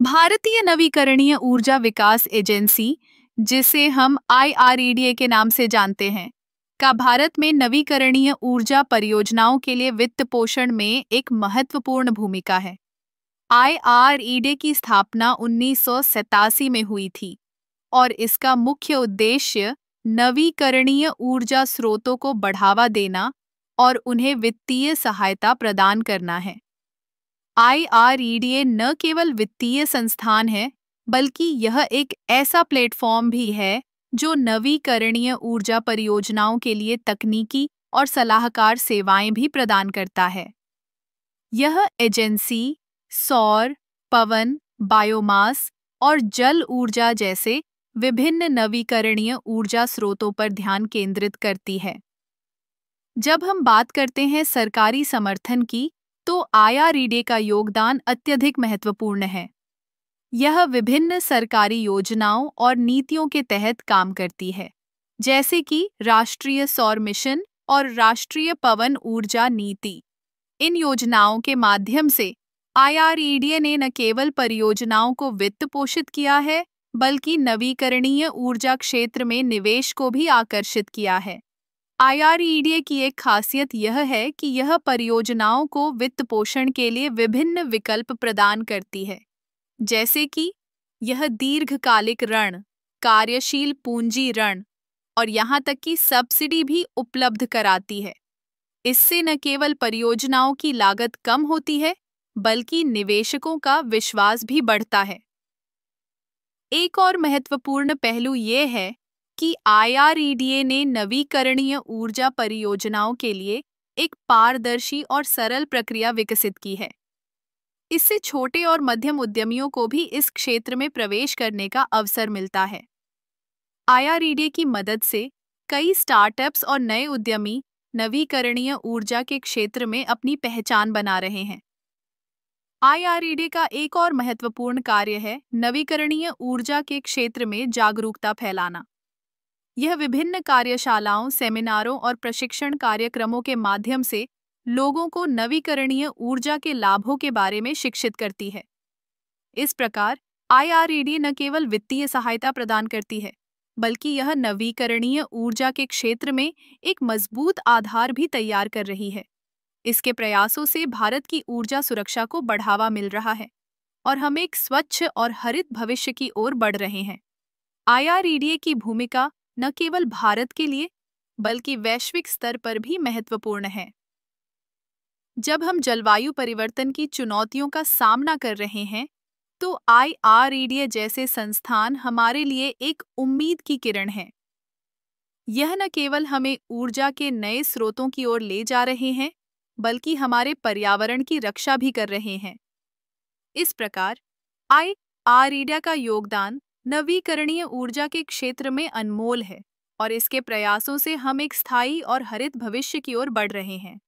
भारतीय नवीकरणीय ऊर्जा विकास एजेंसी, जिसे हम IREDA के नाम से जानते हैं, का भारत में नवीकरणीय ऊर्जा परियोजनाओं के लिए वित्त पोषण में एक महत्वपूर्ण भूमिका है। IREDA की स्थापना 1987 में हुई थी और इसका मुख्य उद्देश्य नवीकरणीय ऊर्जा स्रोतों को बढ़ावा देना और उन्हें वित्तीय सहायता प्रदान करना है। IREDA न केवल वित्तीय संस्थान है, बल्कि यह एक ऐसा प्लेटफॉर्म भी है जो नवीकरणीय ऊर्जा परियोजनाओं के लिए तकनीकी और सलाहकार सेवाएं भी प्रदान करता है। यह एजेंसी सौर, पवन, बायोमास और जल ऊर्जा जैसे विभिन्न नवीकरणीय ऊर्जा स्रोतों पर ध्यान केंद्रित करती है। जब हम बात करते हैं सरकारी समर्थन की, तो IREDA का योगदान अत्यधिक महत्वपूर्ण है। यह विभिन्न सरकारी योजनाओं और नीतियों के तहत काम करती है, जैसे कि राष्ट्रीय सौर मिशन और राष्ट्रीय पवन ऊर्जा नीति। इन योजनाओं के माध्यम से IREDA ने न केवल परियोजनाओं को वित्त पोषित किया है, बल्कि नवीकरणीय ऊर्जा क्षेत्र में निवेश को भी आकर्षित किया है। IREDA की एक खासियत यह है कि यह परियोजनाओं को वित्त पोषण के लिए विभिन्न विकल्प प्रदान करती है, जैसे कि यह दीर्घकालिक ऋण, कार्यशील पूंजी ऋण और यहाँ तक कि सब्सिडी भी उपलब्ध कराती है। इससे न केवल परियोजनाओं की लागत कम होती है, बल्कि निवेशकों का विश्वास भी बढ़ता है। एक और महत्वपूर्ण पहलू ये है कि IREDA ने नवीकरणीय ऊर्जा परियोजनाओं के लिए एक पारदर्शी और सरल प्रक्रिया विकसित की है। इससे छोटे और मध्यम उद्यमियों को भी इस क्षेत्र में प्रवेश करने का अवसर मिलता है। IREDA की मदद से कई स्टार्टअप्स और नए उद्यमी नवीकरणीय ऊर्जा के क्षेत्र में अपनी पहचान बना रहे हैं। IREDA का एक और महत्वपूर्ण कार्य है नवीकरणीय ऊर्जा के क्षेत्र में जागरूकता फैलाना। यह विभिन्न कार्यशालाओं, सेमिनारों और प्रशिक्षण कार्यक्रमों के माध्यम से लोगों को नवीकरणीय ऊर्जा के लाभों के बारे में शिक्षित करती है। इस प्रकार IREDA न केवल वित्तीय सहायता प्रदान करती है, बल्कि यह नवीकरणीय ऊर्जा के क्षेत्र में एक मजबूत आधार भी तैयार कर रही है। इसके प्रयासों से भारत की ऊर्जा सुरक्षा को बढ़ावा मिल रहा है और हम एक स्वच्छ और हरित भविष्य की ओर बढ़ रहे हैं। IREDA की भूमिका न केवल भारत के लिए, बल्कि वैश्विक स्तर पर भी महत्वपूर्ण है। जब हम जलवायु परिवर्तन की चुनौतियों का सामना कर रहे हैं, तो IREDA जैसे संस्थान हमारे लिए एक उम्मीद की किरण है। यह न केवल हमें ऊर्जा के नए स्रोतों की ओर ले जा रहे हैं, बल्कि हमारे पर्यावरण की रक्षा भी कर रहे हैं। इस प्रकार IREDA का योगदान नवीकरणीय ऊर्जा के क्षेत्र में अनमोल है और इसके प्रयासों से हम एक स्थायी और हरित भविष्य की ओर बढ़ रहे हैं।